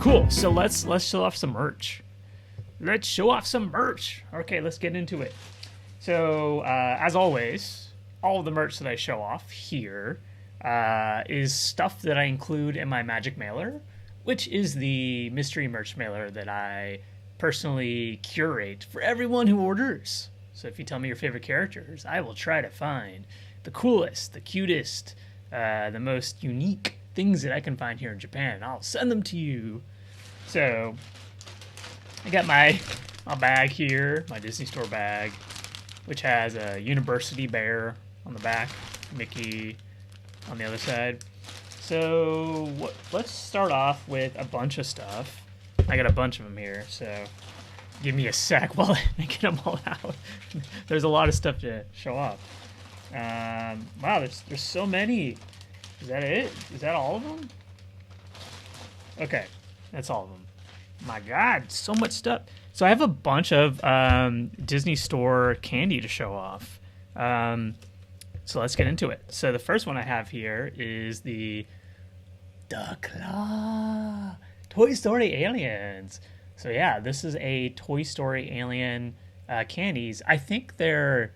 Cool. So let's show off some merch. Let's show off some merch. Okay, let's get into it. So as always, all of the merch that I show off here is stuff that I include in my magic mailer, which is the mystery merch mailer that I personally curate for everyone who orders. So if you tell me your favorite characters, I will try to find the coolest, the cutest, the most unique things that I can find here in Japan, and I'll send them to you. So I got my bag here, my Disney Store bag, which has a university bear on the back, Mickey on the other side. So let's start off with a bunch of stuff. I got a bunch of them here, so give me a sec while I get them all out. There's a lot of stuff to show off. Wow, there's so many. Is that it? Is that all of them? Okay, that's all of them. My God, so much stuff. So I have a bunch of Disney Store candy to show off. So let's get into it. So the first one I have here is the Claw Toy Story Aliens. So yeah, this is a Toy Story Alien candies. I think I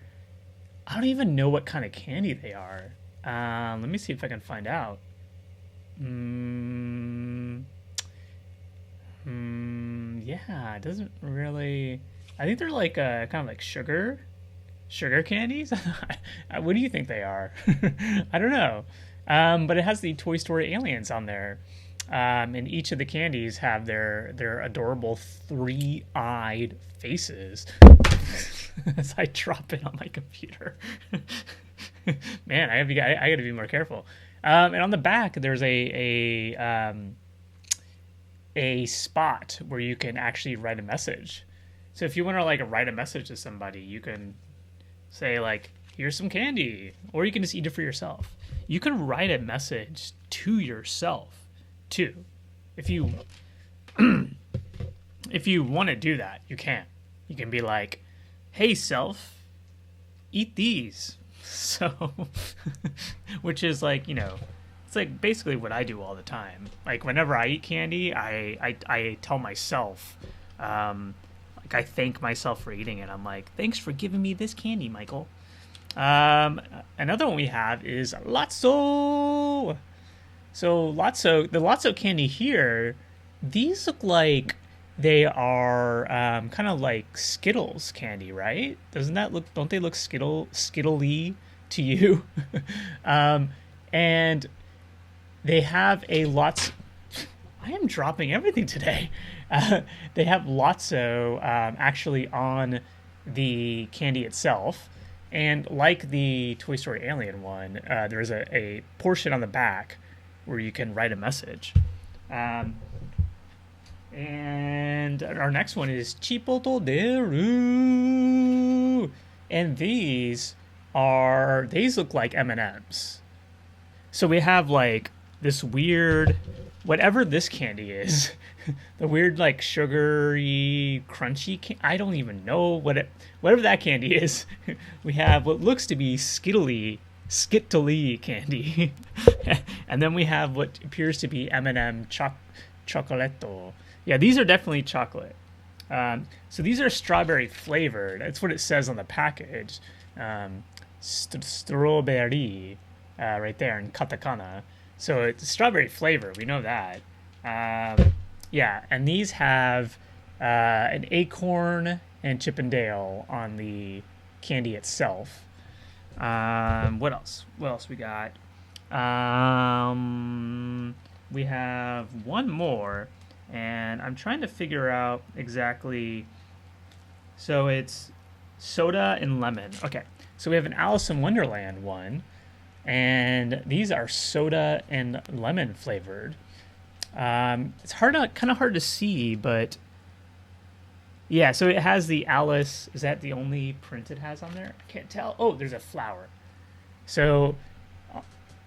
don't even know what kind of candy they are. Let me see if I can find out. Yeah, it doesn't really. I think they're like kind of like sugar candies. What do you think they are? I don't know. But it has the Toy Story Aliens on there, and each of the candies have their adorable 3-eyed faces. As I drop it on my computer. Man, I got to be more careful. And on the back, there's a spot where you can actually write a message. So if you want to like write a message to somebody, you can say like, "Here's some candy," or you can just eat it for yourself. You can write a message to yourself too, if you if you want to do that. You can. You can be like, "Hey self, eat these." So, which is like, it's like basically what I do all the time. Like whenever I eat candy, I tell myself, like I thank myself for eating it. I'm like, thanks for giving me this candy, Michael. Another one we have is Lotso. So the Lotso candy here, these look like they are kind of like Skittles candy, right? Don't they look Skittly to you? And they have I am dropping everything today. They have Lotso actually on the candy itself. And like the Toy Story Alien one, there's a portion on the back where you can write a message. And our next one is Chipotle-deru. And these look like M&Ms. So we have like this weird, whatever this candy is, the weird like sugary, crunchy, I don't even know whatever that candy is. We have what looks to be Skittly candy. And then we have what appears to be M&M Chocolatto. Yeah, these are definitely chocolate. So these are strawberry flavored. That's what it says on the package. Strawberry, right there in katakana. So it's strawberry flavor. We know that. Yeah, and these have an acorn and Chip and Dale on the candy itself. What else? What else we got? We have one more, and I'm trying to figure out exactly. So it's soda and lemon. Okay, so we have an Alice in Wonderland one, and these are soda and lemon flavored. It's kind of hard to see, but yeah. So it has the Alice. Is that the only print it has on there? I can't tell. Oh, there's a flower. So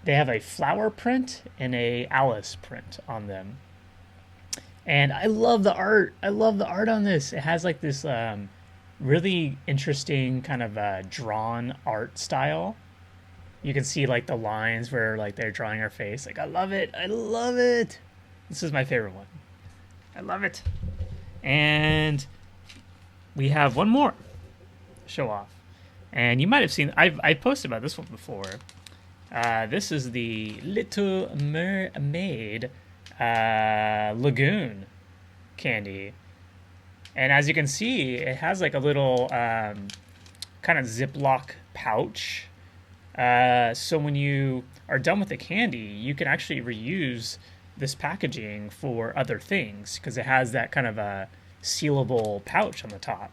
they have a flower print and a Alice print on them. And I love the art. I love the art on this. It has like this really interesting kind of drawn art style. You can see like the lines where like they're drawing her face. Like I love it. I love it. This is my favorite one. I love it. And we have one more show off. And you might have seen, I posted about this one before. This is the Little Mermaid Lagoon candy. And as you can see, it has like a little kind of Ziploc pouch. So when you are done with the candy, you can actually reuse this packaging for other things because it has that kind of a sealable pouch on the top.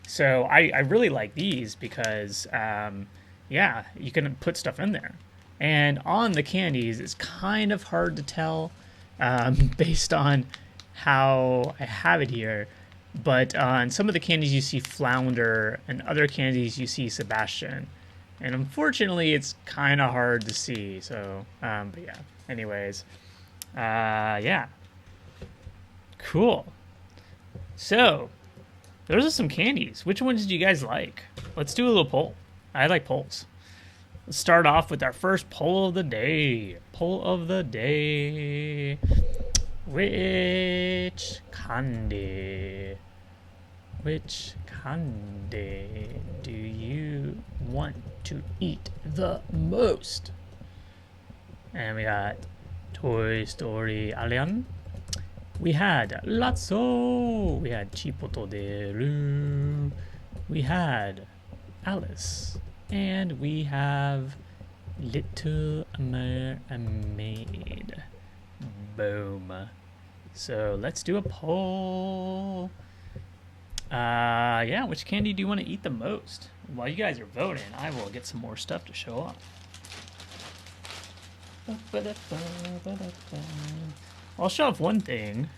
So I really like these because, yeah, you can put stuff in there. And on the candies, it's kind of hard to tell based on how I have it here. But on some of the candies, you see Flounder, and other candies, you see Sebastian. And unfortunately, it's kind of hard to see. So, but yeah, anyways, yeah. Cool. So, those are some candies. Which ones do you guys like? Let's do a little poll. I like polls. Let's start off with our first poll of the day. Poll of the day. Which candy do you want to eat the most? And we got Toy Story Alien. We had Lotso. We had Chipotle de Lu. We had Alice. And we have Little Mermaid. Boom. So let's do a poll. Yeah, which candy do you want to eat the most? While you guys are voting, I will get some more stuff to show off. I'll show off one thing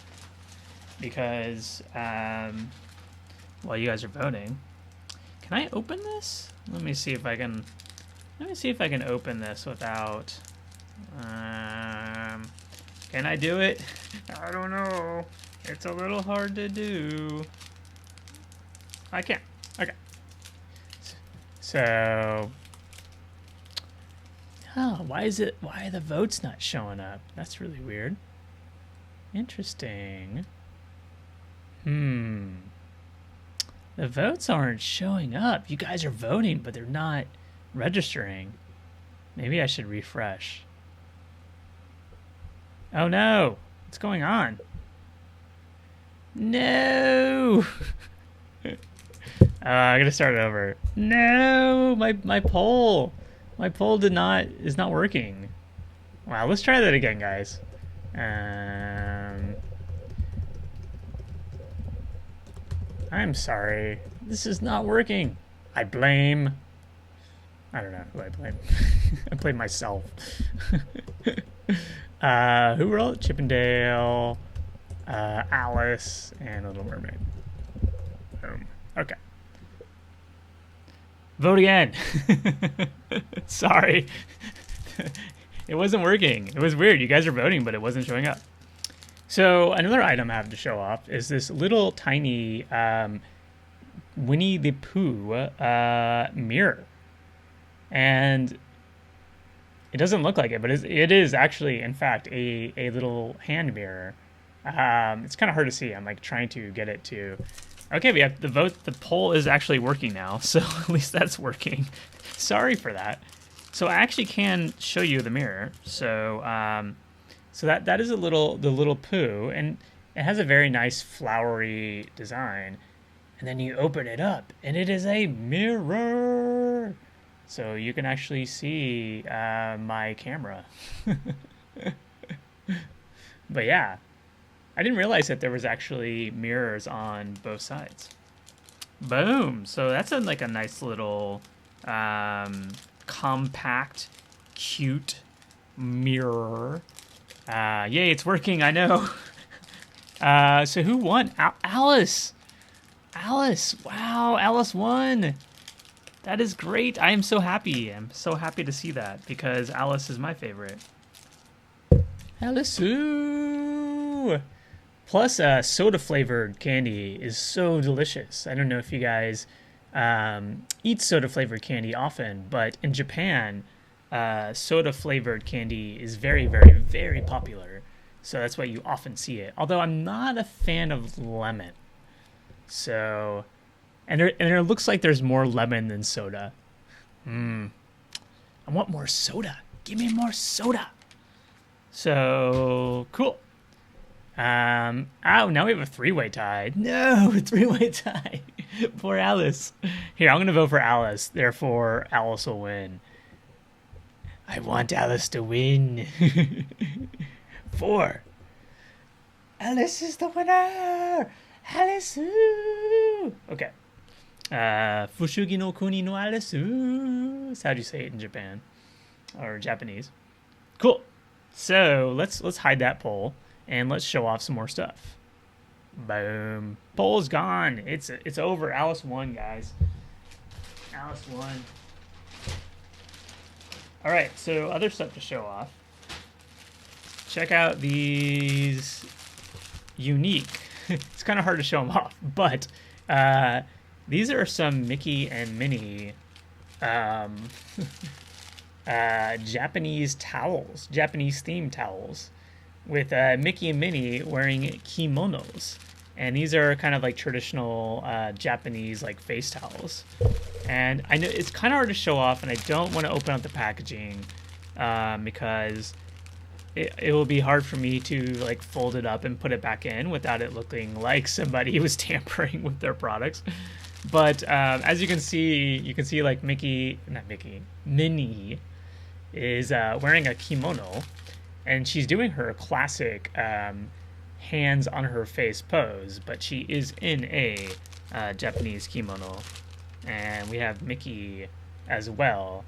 because while you guys are voting, can I open this? Let me see if I can open this without. Can I do it? I don't know. It's a little hard to do. I can't. Okay. So, why are the votes not showing up? That's really weird. Interesting. The votes aren't showing up. You guys are voting, but they're not registering. Maybe I should refresh. Oh no! What's going on? No! I gotta start it over. No! My poll! My poll is not working. Wow, let's try that again, guys. I'm sorry. This is not working. I don't know who I blame. I blame myself. Who wrote Chippendale, Alice, and Little Mermaid? Okay. Vote again. Sorry. It wasn't working. It was weird. You guys are voting, but it wasn't showing up. So another item I have to show off is this little tiny Winnie the Pooh mirror. And it doesn't look like it, but it is actually, in fact, a little hand mirror. It's kind of hard to see. I'm like trying to get it to... Okay, we have the vote. The poll is actually working now, so at least that's working. Sorry for that. So I actually can show you the mirror. So so that is the little Pooh, and it has a very nice flowery design. And then you open it up, and it is a mirror. So you can actually see my camera. But yeah, I didn't realize that there was actually mirrors on both sides. Boom. So that's like a nice little compact, cute mirror. Yay, it's working, I know. So who won? Alice. Alice. Wow, Alice won. That is great. I am so happy. I'm so happy to see that because Alice is my favorite. Alice. Ooh. Plus, soda-flavored candy is so delicious. I don't know if you guys eat soda-flavored candy often, but in Japan, soda-flavored candy is very, very, very popular. So that's why you often see it. Although I'm not a fan of lemon. So, and there looks like there's more lemon than soda. I want more soda. Give me more soda. So, cool. Oh, now we have a three-way tie. No, three-way tie. Poor Alice. Here, I'm going to vote for Alice. Therefore, Alice will win. I want Alice to win. 4. Alice is the winner. Alice. Okay. Fushugi no kuni no Alice. That's how do you say it in Japan or Japanese? Cool. So let's hide that poll and let's show off some more stuff. Boom. Poll's gone. It's over. Alice won, guys. Alice won. All right. So other stuff to show off. Check out these unique. It's kind of hard to show them off, but these are some Mickey and Minnie Japanese towels, Japanese themed towels, with Mickey and Minnie wearing kimonos. And these are kind of like traditional Japanese like face towels. And I know it's kind of hard to show off, and I don't want to open up the packaging because it will be hard for me to like fold it up and put it back in without it looking like somebody was tampering with their products. But as you can see like Minnie is wearing a kimono, and she's doing her classic hands on her face pose, but she is in a Japanese kimono. And we have Mickey as well,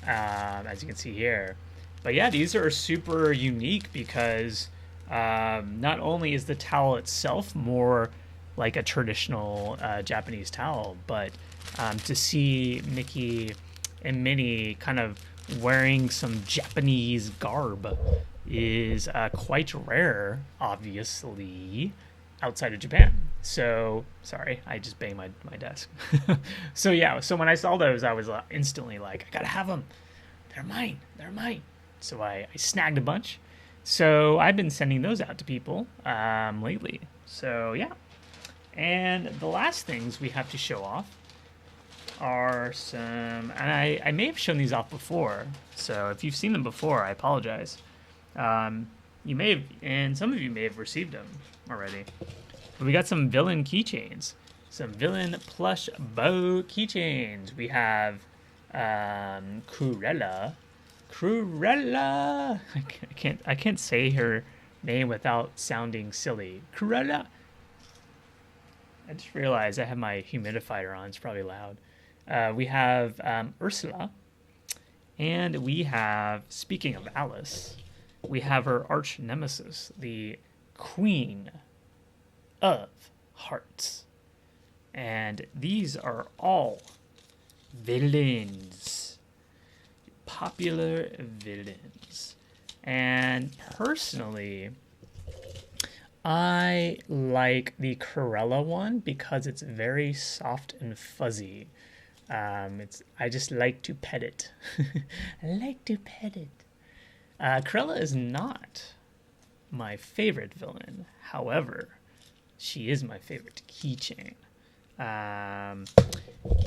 as you can see here. But yeah, these are super unique because not only is the towel itself more like a traditional Japanese towel, but to see Mickey and Minnie kind of wearing some Japanese garb is quite rare, obviously, outside of Japan. So, sorry, I just banged my desk. So yeah, so when I saw those, I was instantly like, I gotta have them. They're mine. So I snagged a bunch. So I've been sending those out to people lately. So yeah. And the last things we have to show off are some, and I may have shown these off before. So if you've seen them before, I apologize. You may have, and some of you may have received them already. But we got some villain keychains. Some villain plush bow keychains. We have Cruella. I can't say her name without sounding silly. Cruella. I just realized I have my humidifier on. It's probably loud. We have Ursula. And we have, speaking of Alice, we have her arch nemesis, the Queen of Hearts. And these are all villains. Popular villains. And personally, I like the Cruella one because it's very soft and fuzzy. I just like to pet it. I like to pet it. Cruella is not my favorite villain. However, she is my favorite keychain.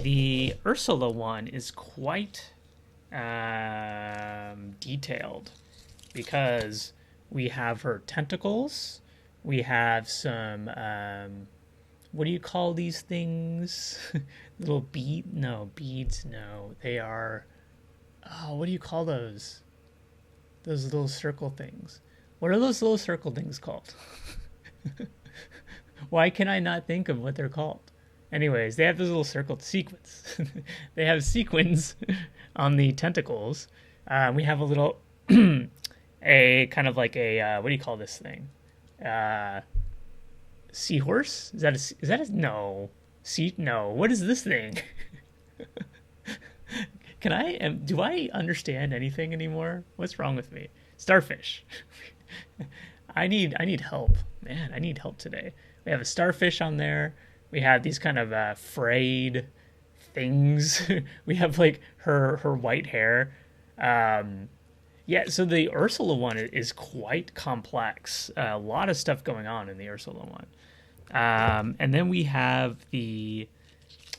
The Ursula one is quite detailed because we have her tentacles. We have some, what do you call these things? Little beads? No. They are, what do you call those? Those little circle things. What are those little circle things called? Why can I not think of what they're called? Anyways, they have those little circle sequins. They have sequins on the tentacles. We have a little, a kind of like a, what do you call this thing? Seahorse? Is that a no? No. What is this thing? Do I understand anything anymore? What's wrong with me? Starfish. I need help. Man, I need help today. We have a starfish on there. We have these kind of frayed things. We have like her white hair. Yeah, Yeah, so the Ursula one is quite complex. A lot of stuff going on in the Ursula one. And then we have the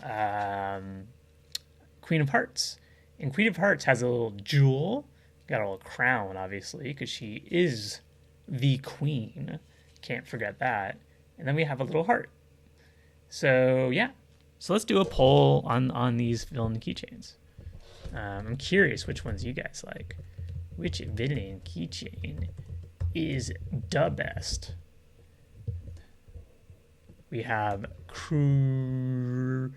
um, Queen of Hearts. And Queen of Hearts has a little jewel, got a little crown, obviously, because she is the queen. Can't forget that. And then we have a little heart. So, yeah. So let's do a poll on these villain keychains. I'm curious which ones you guys like. Which villain keychain is the best? We have Cruella.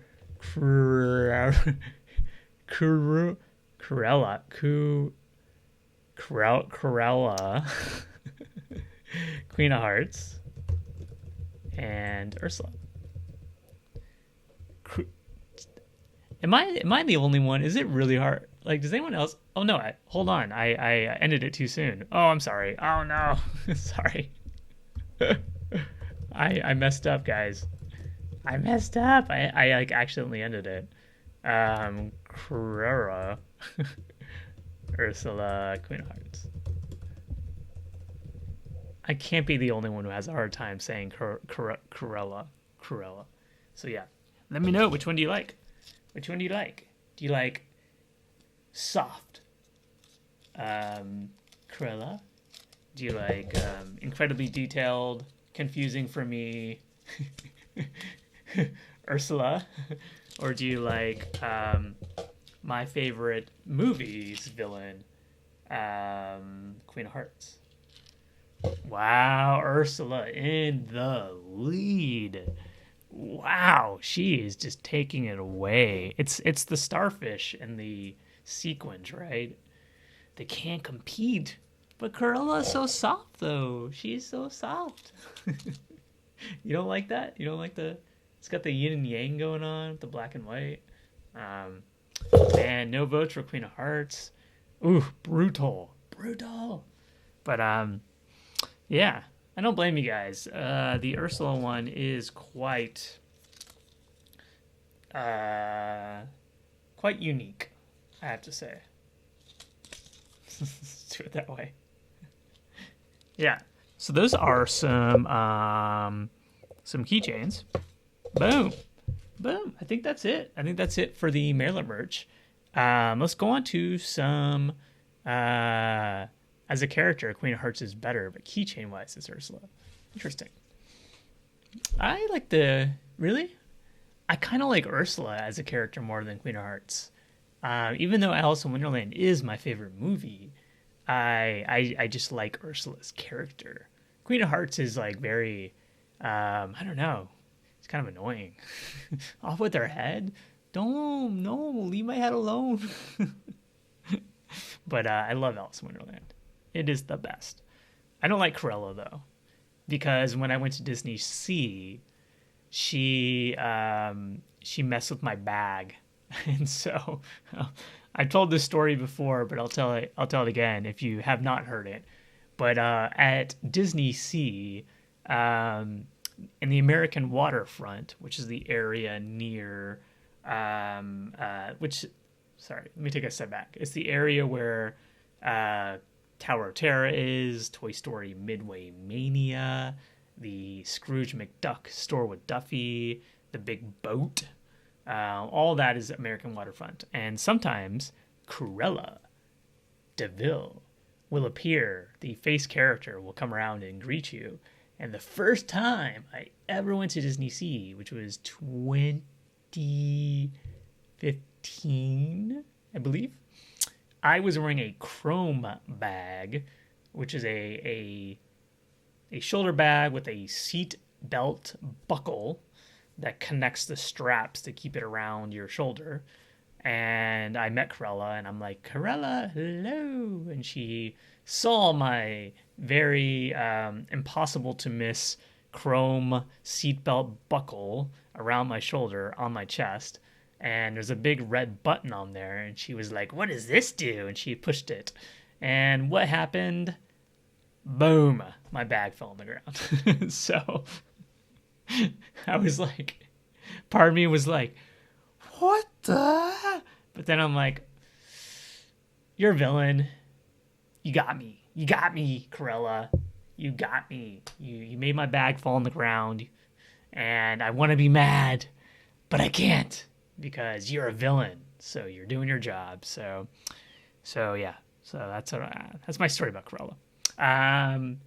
Queen of Hearts, and Ursula. Am I the only one? Is it really hard? Like, does anyone else? Oh no! Hold on. I ended it too soon. Oh, I'm sorry. Oh no, sorry. I messed up, guys. I messed up. I like accidentally ended it. Cruella, Ursula, Queen of Hearts. I can't be the only one who has a hard time saying Cruella. So yeah, let me know, which one do you like? Which one do you like? Do you like soft Cruella? Do you like incredibly detailed, confusing for me Ursula? Or do you like my favorite movies villain, Queen of Hearts? Wow, Ursula in the lead. Wow, she is just taking it away. It's the starfish and the sequins, right? They can't compete. But Cruella's so soft, though. She's so soft. You don't like that? You don't like the... It's got the yin and yang going on, the black and white. And no votes for Queen of Hearts. Ooh, brutal. But, yeah. I don't blame you guys. The Ursula one is quite unique, I have to say. Let's do it that way. Yeah. So those are some keychains. Boom. I think that's it. I think that's it for the mailer merch. Let's go on to some. As a character, Queen of Hearts is better, but keychain wise, is Ursula. Interesting. I like I kind of like Ursula as a character more than Queen of Hearts. Even though Alice in Wonderland is my favorite movie, I just like Ursula's character. Queen of Hearts is like very, I don't know. It's kind of annoying. Off with her head. No, leave my head alone. But I love Alice in Wonderland. It is the best. I don't like Cruella though, because when I went to Disney Sea, she messed with my bag, and so I've told this story before, but I'll tell it again if you have not heard it. But at Disney Sea, in the American waterfront, which is the area near, sorry, let me take a step back. It's the area where Tower of Terror is, Toy Story Midway Mania, the Scrooge McDuck store with Duffy, the big boat. All that is American waterfront. And sometimes Cruella DeVille will appear. The face character will come around and greet you. And the first time I ever went to Disney Sea, which was 2015, I believe, I was wearing a chrome bag, which is a shoulder bag with a seat belt buckle that connects the straps to keep it around your shoulder. And I met Cruella, and I'm like, Cruella, hello. And she saw my very impossible to miss chrome seatbelt buckle around my shoulder on my chest. And there's a big red button on there, and she was like, what does this do? And she pushed it. And what happened? Boom, my bag fell on the ground. So I was like, part of me was like, what the? But then I'm like, you're a villain. You got me. You got me, Corella. You got me. You made my bag fall on the ground, and I want to be mad, but I can't because you're a villain. So you're doing your job. So yeah. So that's my story about Corella.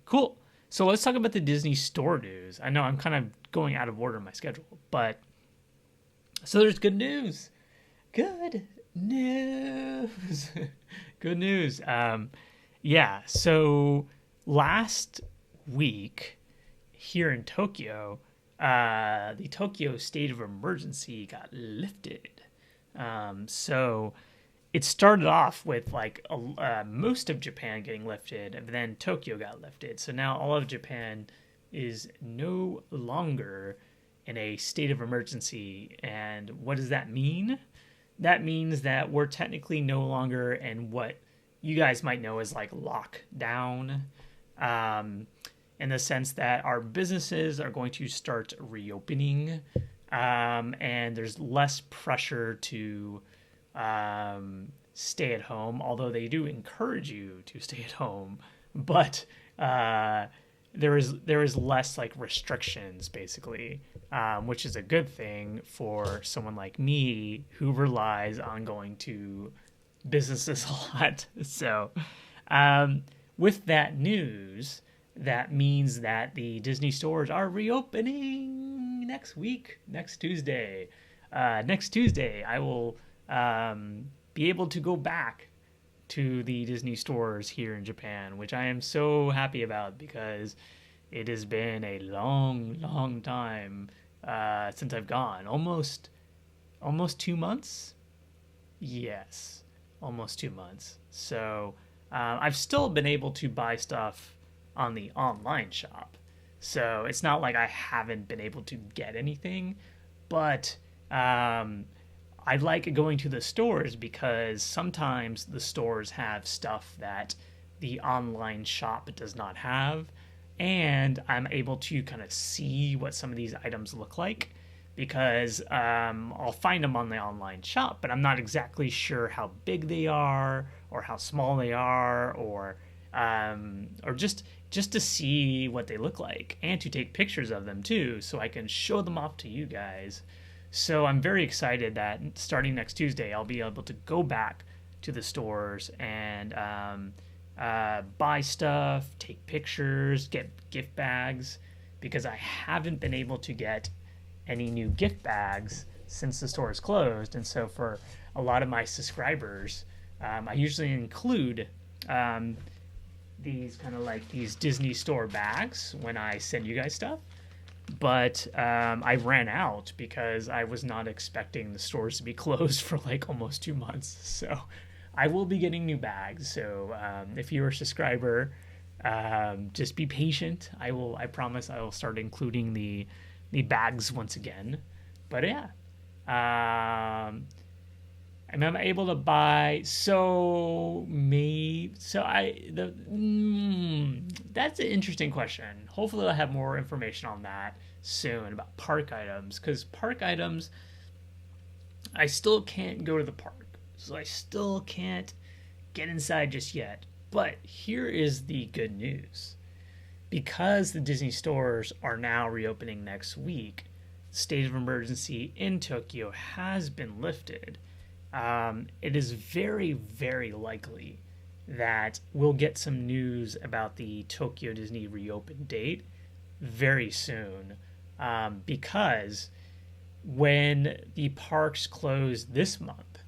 Cool. So let's talk about the Disney Store news. I know I'm kind of going out of order in my schedule, but so there's good news. Good news. Good news. Yeah. So last week here in Tokyo, the Tokyo state of emergency got lifted. So it started off with like most of Japan getting lifted, and then Tokyo got lifted. So now all of Japan is no longer in a state of emergency. And what does that mean? That means that we're technically no longer in what you guys might know as like lockdown, in the sense that our businesses are going to start reopening, and there's less pressure to stay at home, although they do encourage you to stay at home, but there is less like restrictions basically, which is a good thing for someone like me who relies on going to businesses a lot. So with that news, that means that the Disney stores are reopening next week, next Tuesday. Next Tuesday, I will be able to go back to the Disney stores here in Japan, which I am so happy about because it has been a long time since I've gone. Almost 2 months? Yes, almost 2 months. So I've still been able to buy stuff on the online shop. So it's not like I haven't been able to get anything, but I like going to the stores because sometimes the stores have stuff that the online shop does not have, and I'm able to kind of see what some of these items look like because I'll find them on the online shop, but I'm not exactly sure how big they are or how small they are, or just to see what they look like and to take pictures of them too, so I can show them off to you guys. So I'm very excited that starting next Tuesday, I'll be able to go back to the stores and buy stuff, take pictures, get gift bags, because I haven't been able to get any new gift bags since the store is closed. And so for a lot of my subscribers, I usually include these kind of like these Disney store bags when I send you guys stuff. But I ran out because I was not expecting the stores to be closed for like almost 2 months. So I will be getting new bags. So if you're a subscriber, just be patient. I promise I will start including the bags once again. But yeah, am I able to buy? That's an interesting question. Hopefully I'll have more information on that soon about park items, because park items, I still can't go to the park, so I still can't get inside just yet. But here is the good news. Because the Disney stores are now reopening next week, state of emergency in Tokyo has been lifted. It is very, very likely that we'll get some news about the Tokyo Disney reopen date very soon, because when the parks closed this month,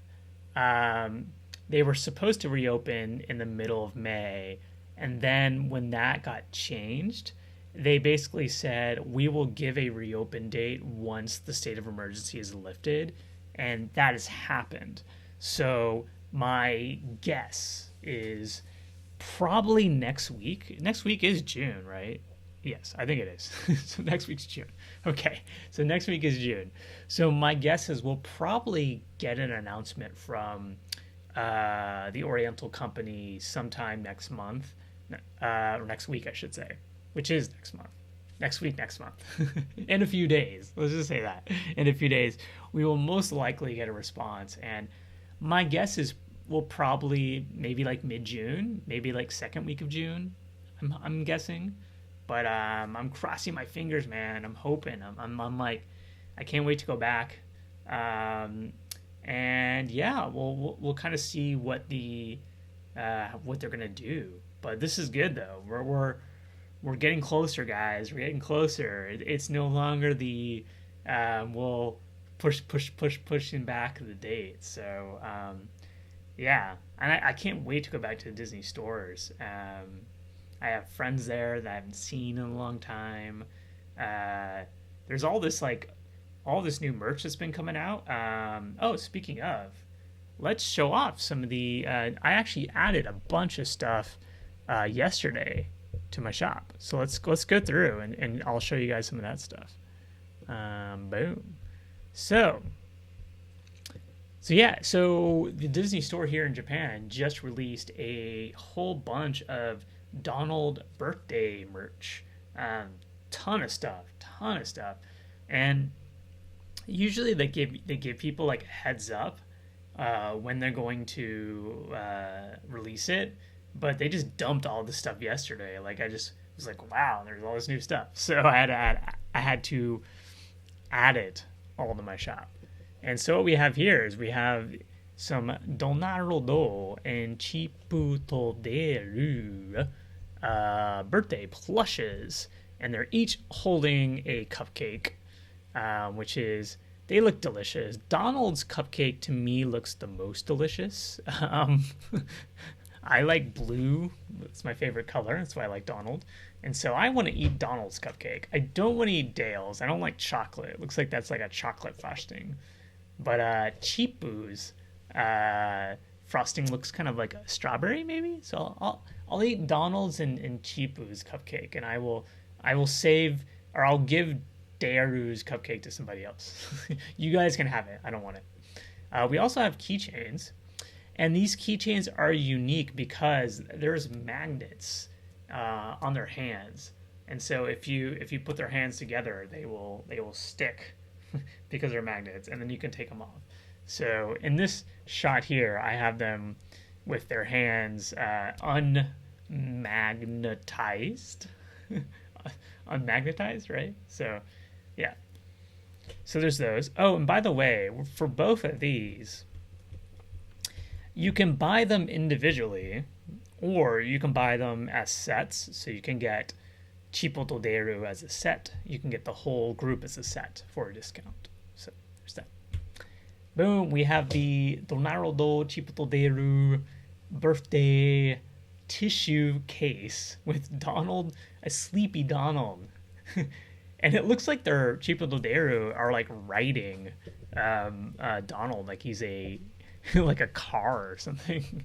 they were supposed to reopen in the middle of May, and then when that got changed, they basically said, we will give a reopen date once the state of emergency is lifted, and that has happened. So my guess is probably next week. Next week is June, right? Yes, I think it is. So next week's June. Okay, so next week is June. So my guess is we'll probably get an announcement from the Oriental Company sometime next month, or next week, I should say, which is next month. Next month. In a few days. Let's just say that. In a few days, we will most likely get a response. And my guess is will probably maybe like mid-June, maybe like second week of June, I'm guessing. But I'm crossing my fingers, man. I'm hoping. I'm like, I can't wait to go back. And yeah, we'll kind of see what they're gonna do. But this is good though. We're getting closer, guys. We're getting closer. It's no longer the we'll pushing back the date. So yeah, and I can't wait to go back to the Disney stores. I have friends there that I haven't seen in a long time. There's all this new merch that's been coming out. Oh, speaking of, let's show off some of the. I actually added a bunch of stuff yesterday to my shop, so let's go through and I'll show you guys some of that stuff. Boom. So yeah, so the Disney store here in Japan just released a whole bunch of Donald birthday merch. Ton of stuff, and usually they give people like a heads up when they're going to release it, but they just dumped all this stuff yesterday. Like I just was like, wow, there's all this new stuff, so I had to add it all to my shop. And so what we have here is we have some Donaldo and Chiputoderu birthday plushes, and they're each holding a cupcake, which is, they look delicious. Donald's cupcake to me looks the most delicious. I like blue. It's my favorite color. That's why I like Donald. And so I want to eat Donald's cupcake. I don't want to eat Dale's. I don't like chocolate. It looks like that's like a chocolate frosting. But Chipu's frosting looks kind of like a strawberry maybe. So I'll eat Donald's and Chipu's cupcake, and I will save, or I'll give Daru's cupcake to somebody else. You guys can have it. I don't want it. We also have keychains, and these keychains are unique because there's magnets on their hands, and so if you put their hands together, they will stick because they're magnets, and then you can take them off. So in this shot here, I have them with their hands unmagnetized. Unmagnetized, right? So yeah, so there's those. Oh, and by the way, for both of these, you can buy them individually, or you can buy them as sets. So you can get Chipotoderu as a set. You can get the whole group as a set for a discount. So there's that. Boom, we have the Donaldo Chipotoderu birthday tissue case with Donald, a sleepy Donald. And it looks like their Chipotoderu are like riding Donald like he's a like a car or something.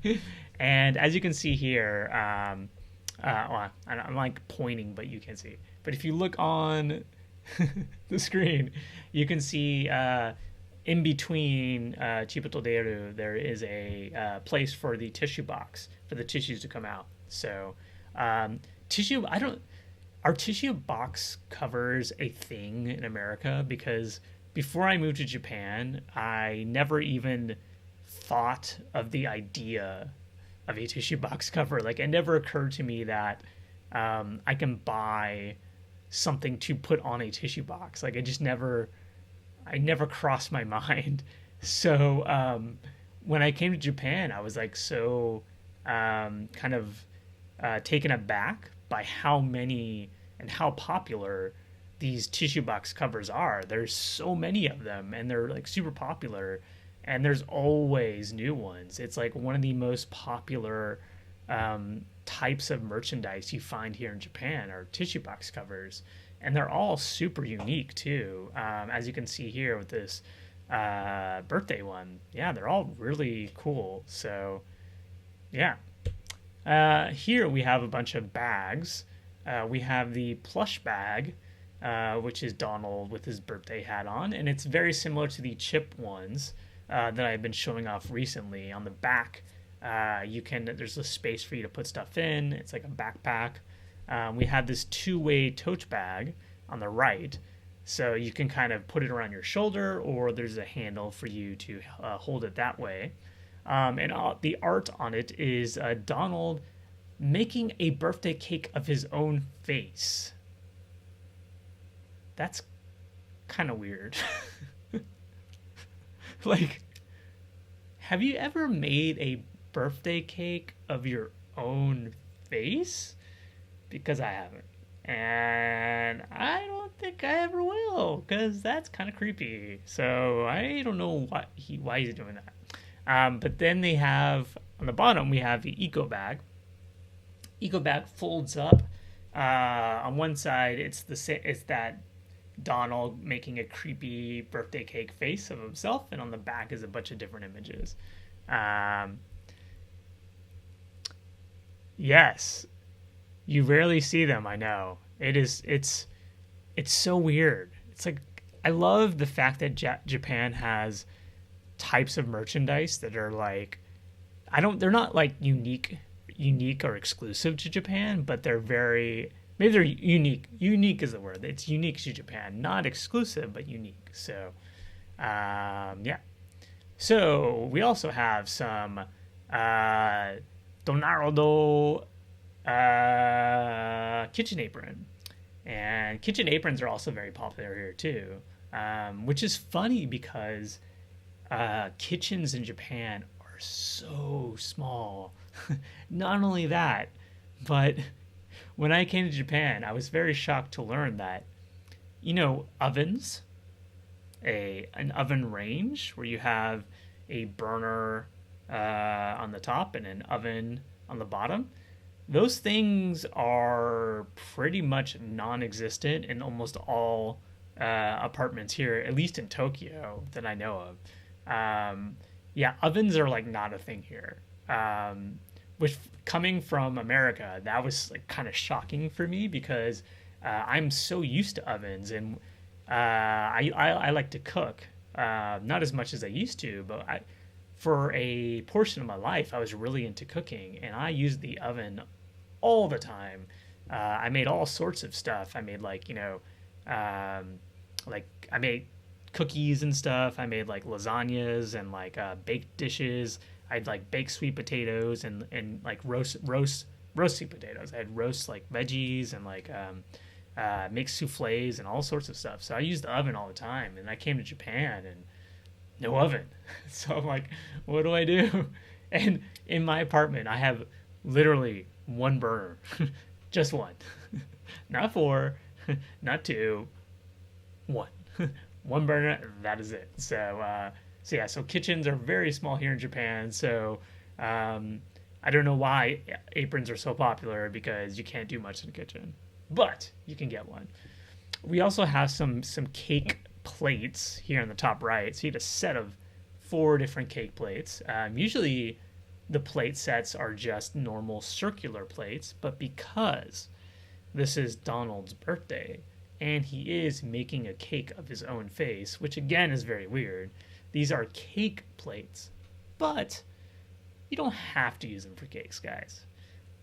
And as you can see here, well, I'm like pointing, but you can't see. But if you look on the screen, you can see in between Chipotoderu, there is a place for the tissue box for the tissues to come out. So tissue, are tissue box covers a thing in America? Because before I moved to Japan, I never even thought of the idea of a tissue box cover. Like, it never occurred to me that I can buy something to put on a tissue box. Like, I never crossed my mind. So when I came to Japan, I was like so kind of taken aback by how many and how popular these tissue box covers are. There's so many of them, and they're like super popular, and there's always new ones. It's like one of the most popular types of merchandise you find here in Japan are tissue box covers, and they're all super unique too. As you can see here with this birthday one, yeah, they're all really cool. So yeah, here we have a bunch of bags. We have the plush bag, which is Donald with his birthday hat on, and it's very similar to the chip ones that I've been showing off recently. On the back, there's a space for you to put stuff in. It's like a backpack. We have this two-way tote bag on the right, so you can kind of put it around your shoulder, or there's a handle for you to hold it that way. And the art on it is Donald making a birthday cake of his own face. That's kind of weird. Like, have you ever made a birthday cake of your own face? Because I haven't. And I don't think I ever will, because that's kind of creepy. So I don't know why he's doing that. But then they have, on the bottom, we have the eco bag. Eco bag folds up. On one side, it's that Donald making a creepy birthday cake face of himself, and on the back is a bunch of different images. Yes, you rarely see them. I know it's so weird. It's like, I love the fact that Japan has types of merchandise that are like, they're not like unique or exclusive to Japan, but they're maybe they're unique. Unique is the word. It's unique to Japan, not exclusive, but unique. So, yeah. So we also have some Donaldo kitchen apron, and kitchen aprons are also very popular here too, which is funny because kitchens in Japan are so small. Not only that, but when I came to Japan, I was very shocked to learn that, ovens, an oven range where you have a burner on the top and an oven on the bottom. Those things are pretty much non-existent in almost all apartments here, at least in Tokyo that I know of. Yeah, ovens are like not a thing here. Which, coming from America, that was like kind of shocking for me because I'm so used to ovens, and I like to cook, not as much as I used to, but for a portion of my life I was really into cooking, and I used the oven all the time. I made all sorts of stuff. I made like I made cookies and stuff. I made like lasagnas and like baked dishes. I'd like bake sweet potatoes and like roast sweet potatoes. I had roast like veggies and like make souffles and all sorts of stuff. So I used the oven all the time. And I came to Japan and no oven. So I'm like, what do I do? And in my apartment, I have literally one burner, just one, not four, not two, one, one burner. That is it. So kitchens are very small here in Japan. So I don't know why aprons are so popular, because you can't do much in the kitchen, but you can get one. We also have some cake plates here on the top right. So you get a set of 4 different cake plates. Usually the plate sets are just normal circular plates, but because this is Donald's birthday and he is making a cake of his own face, which again is very weird, these are cake plates, but you don't have to use them for cakes, guys.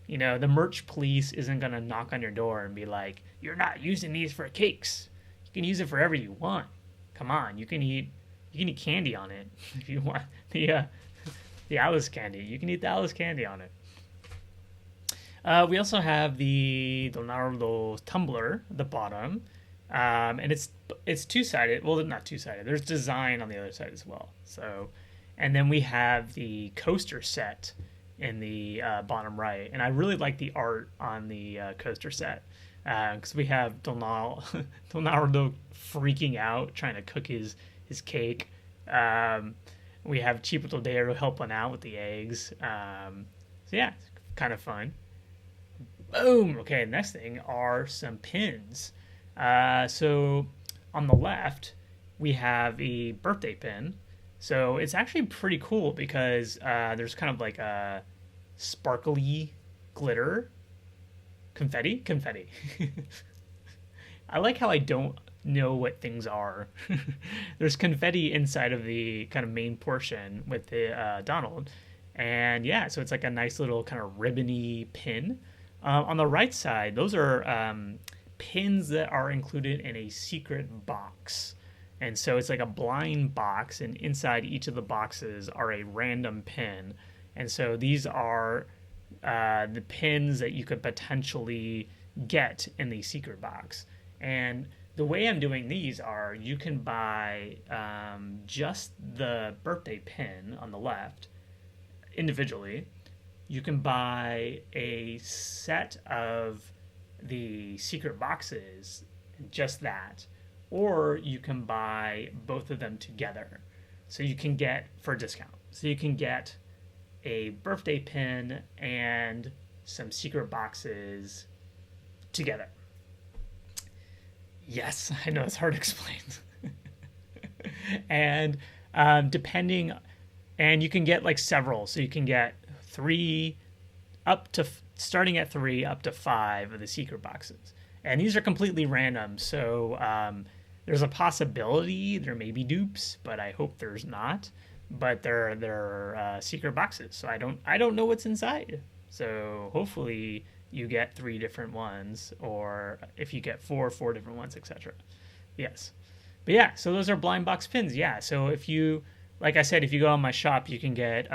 The merch police isn't going to knock on your door and be like, you're not using these for cakes. You can use it for whatever you want. Come on, you can eat candy on it if you want. The Alice candy. You can eat the Alice candy on it. We also have the Donaldo tumbler at the bottom. And it's two-sided. Well, not two-sided. There's design on the other side as well. So, and then we have the coaster set in the bottom right. And I really like the art on the coaster set, because we have Donaldo freaking out trying to cook his cake. We have Chipo Todero helping out with the eggs. So yeah, it's kind of fun. Boom. Okay, next thing are some pins. So on the left, we have a birthday pin. So it's actually pretty cool because there's kind of like a sparkly glitter. Confetti. I like how I don't know what things are. There's confetti inside of the kind of main portion with the Donald. And yeah, so it's like a nice little kind of ribbony pin. On the right side, those are pins that are included in a secret box. And so it's like a blind box, and inside each of the boxes are a random pin. And so these are the pins that you could potentially get in the secret box. And the way I'm doing these are you can buy just the birthday pin on the left individually. You can buy a set of the secret boxes, just that, or you can buy both of them together. So you can get for a discount. So you can get a birthday pin and some secret boxes together. Yes, I know it's hard to explain. And and you can get like several. So you can get 3 starting at 3 up to 5 of the secret boxes. And these are completely random. So there's a possibility there may be dupes, but I hope there's not. But they're secret boxes, so I don't know what's inside. So hopefully you get 3 different ones, or if you get 4 different ones, etc. Yes, but yeah, so those are blind box pins. Yeah, so if you, like I said, if you go on my shop, you can get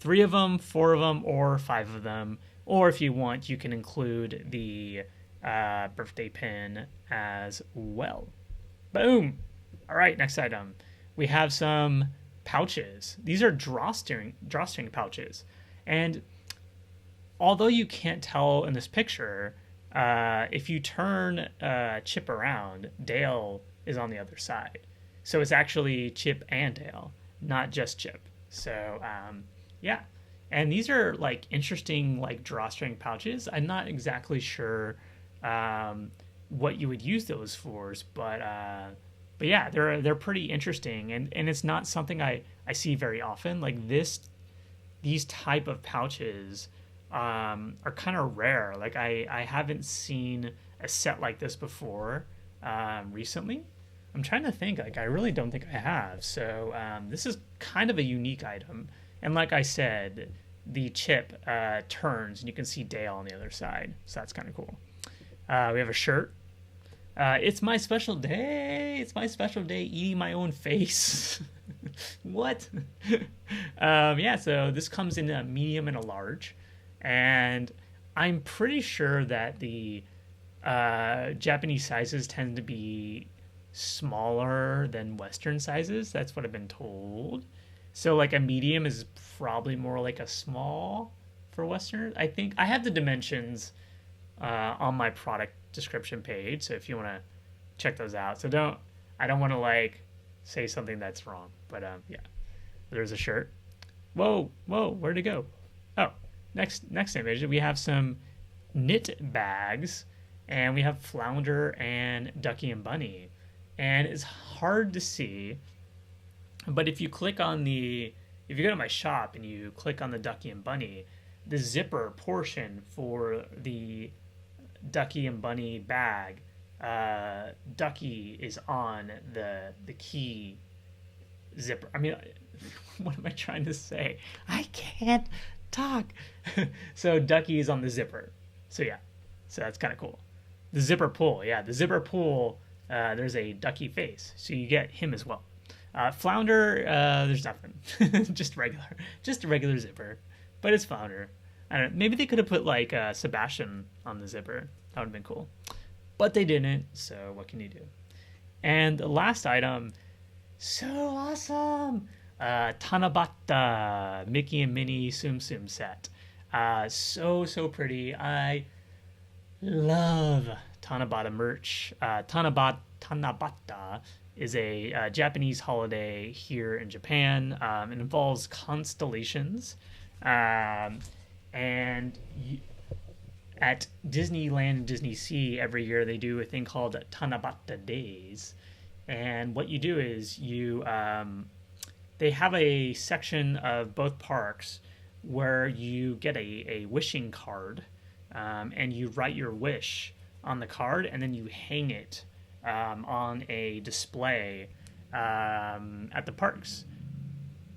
3 of them, 4 of them, or 5 of them. Or if you want, you can include the birthday pin as well. Boom. All right, next item. We have some pouches. These are drawstring pouches. And although you can't tell in this picture, if you turn Chip around, Dale is on the other side. So it's actually Chip and Dale, not just Chip. So, yeah. And these are like interesting like drawstring pouches. I'm not exactly sure what you would use those for, but yeah, they're pretty interesting, and it's not something I see very often. Like these type of pouches are kind of rare. Like I haven't seen a set like this before recently. I'm trying to think. Like I really don't think I have. So this is kind of a unique item. And like I said, the Chip turns, and you can see Dale on the other side. So that's kind of cool. We have a shirt. It's my special day. It's my special day eating my own face. What? Yeah, so this comes in a medium and a large. And I'm pretty sure that the Japanese sizes tend to be smaller than Western sizes. That's what I've been told. So like a medium is probably more like a small for Western. I think I have the dimensions on my product description page, so if you want to check those out. So I don't want to like say something that's wrong, but yeah, there's a shirt. Whoa, where'd it go? Oh, next image, we have some knit bags, and we have Flounder and Ducky and Bunny, and it's hard to see, but if you go to my shop and you click on the Ducky and Bunny, the zipper portion for the Ducky and Bunny bag, Ducky is on the key zipper. I mean, what am I trying to say? I can't talk. So Ducky is on the zipper. So yeah, so that's kind of cool. The zipper pull, there's a Ducky face, so you get him as well. Flounder, there's nothing. just a regular zipper, but it's Flounder. I don't know, maybe they could have put like Sebastian on the zipper. That would have been cool. But they didn't, so what can you do? And the last item, so awesome! Tanabata Mickey and Minnie Tsumsum set. So pretty. I love Tanabata merch. Tanabata is a Japanese holiday here in Japan. It involves constellations. And at Disneyland and Disney Sea every year they do a thing called Tanabata Days, and what you do is they have a section of both parks where you get a wishing card, and you write your wish on the card, and then you hang it on a display at the parks.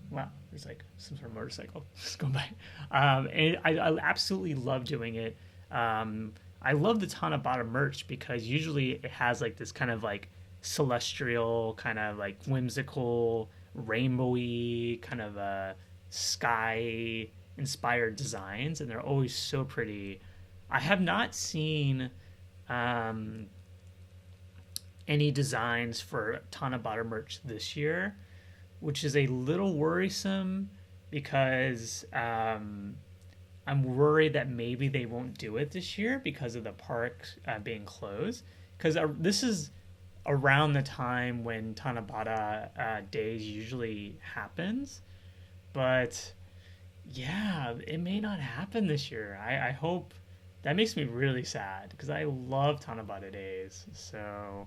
Wow, there's like some sort of motorcycle just going by. And I absolutely love doing it. I love the Tanabata merch because usually it has like this kind of like celestial, kind of like whimsical, rainbowy, kind of sky inspired designs, and they're always so pretty. I have not seen um, any designs for Tanabata merch this year, which is a little worrisome because I'm worried that maybe they won't do it this year because of the park being closed. Because this is around the time when Tanabata days usually happens, but yeah, it may not happen this year. I hope. That makes me really sad because I love Tanabata days. So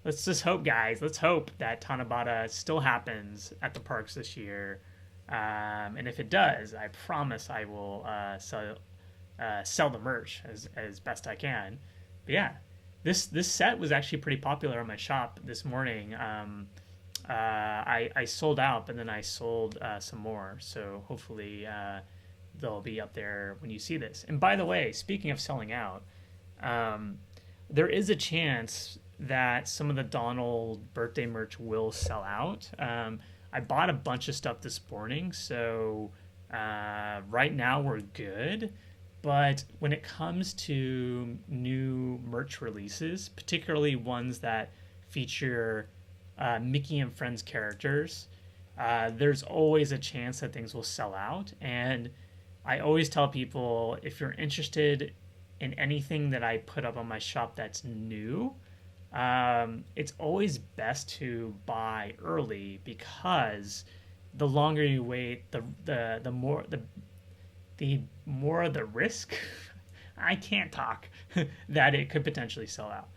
let's just hope, guys. Let's hope that Tanabata still happens at the parks this year. And if it does, I promise I will sell the merch as best I can. But yeah, this set was actually pretty popular on my shop this morning. I sold out, but then I sold some more. So hopefully they'll be up there when you see this. And by the way, speaking of selling out, there is a chance that some of the Donald birthday merch will sell out. I bought a bunch of stuff this morning, so right now we're good. But when it comes to new merch releases, particularly ones that feature Mickey and Friends characters, there's always a chance that things will sell out. And I always tell people, if you're interested in anything that I put up on my shop that's new, it's always best to buy early, because the longer you wait, the more the risk I can't talk that it could potentially sell out.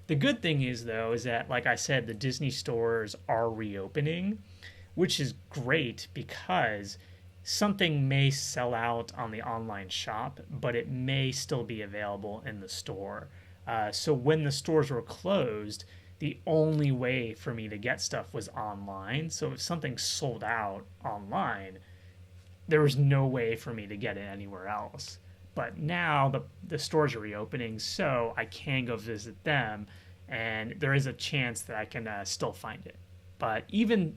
The good thing is, though, is that, like I said, the Disney stores are reopening, which is great because something may sell out on the online shop, but it may still be available in the store. So when the stores were closed, the only way for me to get stuff was online. So if something sold out online, there was no way for me to get it anywhere else. But now the stores are reopening, so I can go visit them, and there is a chance that I can still find it. But even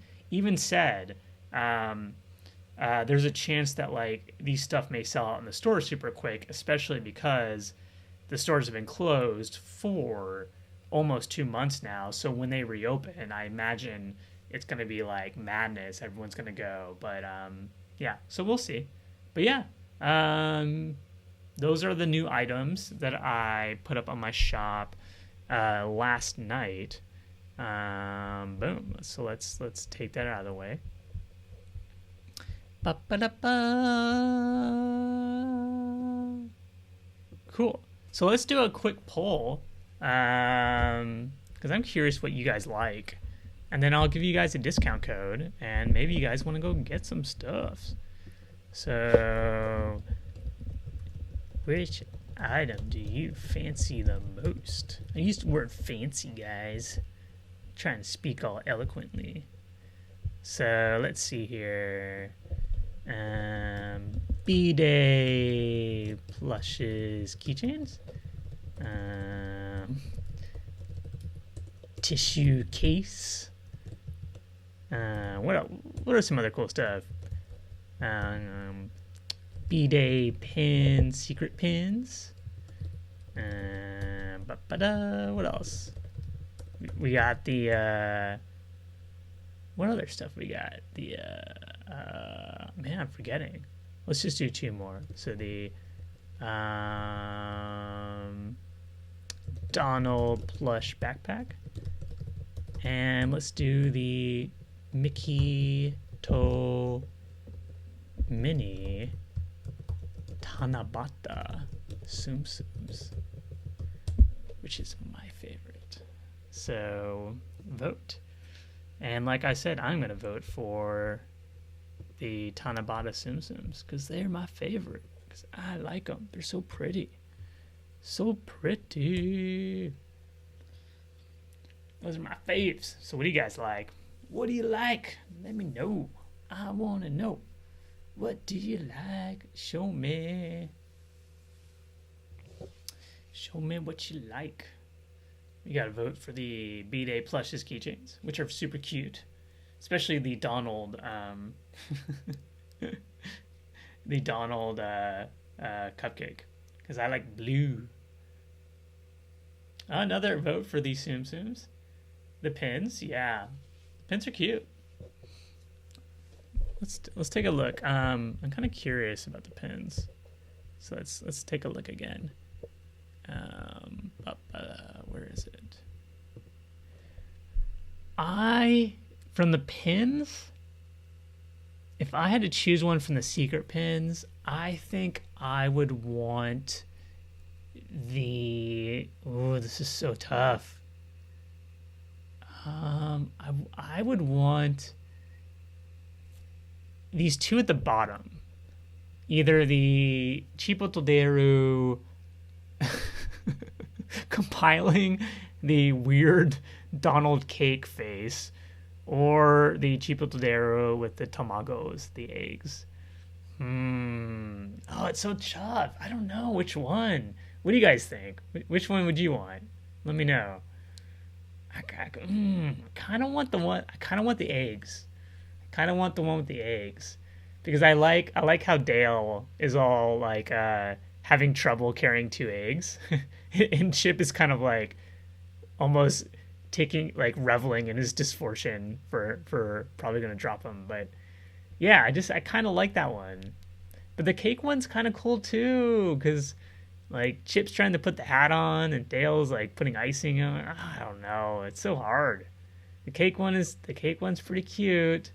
said, there's a chance that like these stuff may sell out in the store super quick, especially because the stores have been closed for almost 2 months now. So when they reopen, I imagine it's going to be like madness. Everyone's going to go. But yeah, so we'll see. But yeah, those are the new items that I put up on my shop last night. Boom. So let's take that out of the way. Ba-ba-da-ba. Cool. So let's do a quick poll, because I'm curious what you guys like, and then I'll give you guys a discount code, and maybe you guys want to go get some stuff. So, which item do you fancy the most? I used the word fancy, guys. I'm trying to speak all eloquently. So let's see here. B-Day plushes, keychains, tissue case. What are some other cool stuff? B-Day pins, secret pins. What else? We got the what other stuff we got? The man, I'm forgetting. Let's just do 2 more. So the Donald plush backpack, and let's do the Mickey to Minnie Tanabata Tsumsums, which is my favorite. So vote. And like I said, I'm going to vote for the Tanabata Tsumsums because they're my favorite. Because I like them. They're so pretty. So pretty. Those are my faves. So what do you guys like? What do you like? Let me know. I want to know. What do you like? Show me. Show me what you like. You gotta vote for the B-Day plushes keychains, which are super cute. Especially the Donald, the Donald cupcake. Because I like blue. Another vote for the Tsumsums. The pins, yeah. Pins are cute. Let's take a look. I'm kind of curious about the pins. So let's take a look again. Where is it? From the pins, if I had to choose one from the secret pins, I think I would want the... Oh, this is so tough. I would want these two at the bottom. Either the Chipotoderu compiling the weird Donald cake face, or the Chipotoderu with the tamagos, the eggs. Oh, it's so tough. I don't know which one. What do you guys think? Which one would you want? Let me know. I kind of want the one. I kind of want the eggs. I kind of want the one with the eggs, because I like how Dale is all like having trouble carrying two eggs, and Chip is kind of like almost reveling in his misfortune for probably gonna drop him. But yeah, I kind of like that one. But the cake one's kind of cool too, because like Chip's trying to put the hat on and Dale's like putting icing on. I don't know, it's so hard. The cake one's pretty cute.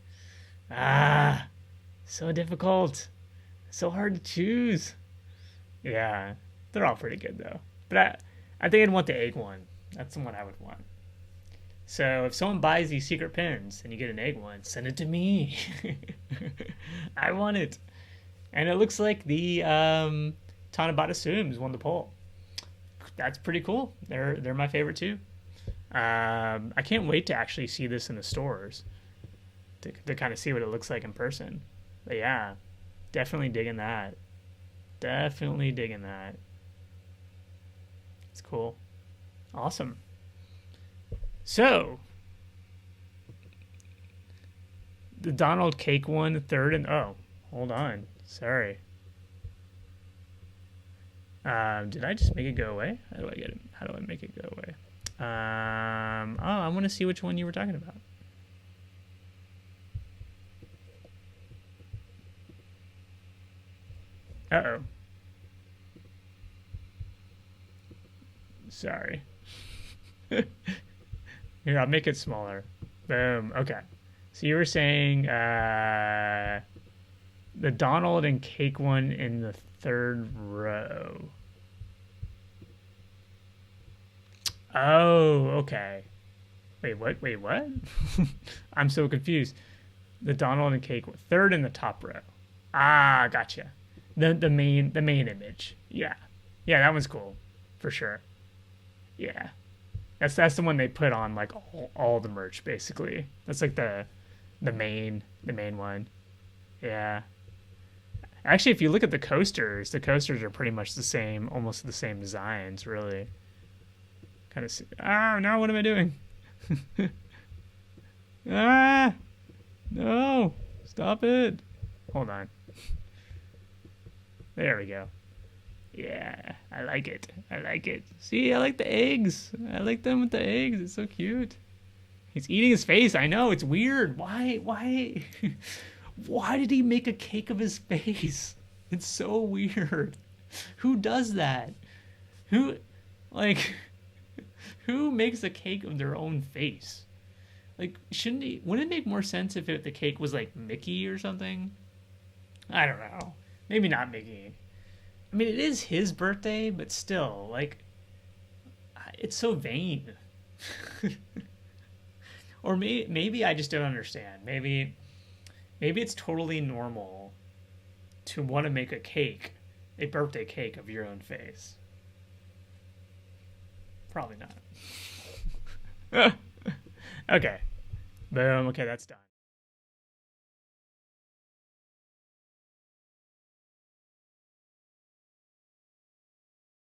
So difficult, so hard to choose. Yeah, they're all pretty good though. But I think I'd want the egg one. That's the one I would want. So if someone buys these secret pins and you get an egg one, send it to me. I want it. And it looks like the Tanabata Sums won the poll. That's pretty cool. They're my favorite too. I can't wait to actually see this in the stores to kind of see what it looks like in person. But yeah, definitely digging that. Definitely digging that. It's cool. Awesome. So, the Donald Cake one, third, and oh, hold on. Sorry. Did I just make it go away? How do I get it? How do I make it go away? I want to see which one you were talking about. Uh-oh. Sorry. Here, I'll make it smaller. Boom. Okay. So you were saying the Donald and cake one in the third row. Oh, okay. Wait, what? Wait, what? I'm so confused. The Donald and cake third in the top row. Ah, gotcha. The main image. Yeah. Yeah, that one's cool. For sure. Yeah. That's the one they put on like all the merch basically. That's like the main one. Yeah. Actually, if you look at the coasters are pretty much the same, almost the same designs, really. Kind of. No! What am I doing? No! Stop it! Hold on. There we go. Yeah, I like it. I like it. See, I like the eggs. I like them with the eggs. It's so cute. He's eating his face. I know, it's weird. Why? Why did he make a cake of his face? It's so weird. Who does that? Who makes a cake of their own face? Like, wouldn't it make more sense if the cake was like Mickey or something? I don't know. Maybe not Mickey. I mean, it is his birthday, but still, like, it's so vain. Or maybe I just don't understand. Maybe it's totally normal to want to make a birthday cake of your own face. Probably not. Okay. Boom. Okay, that's done.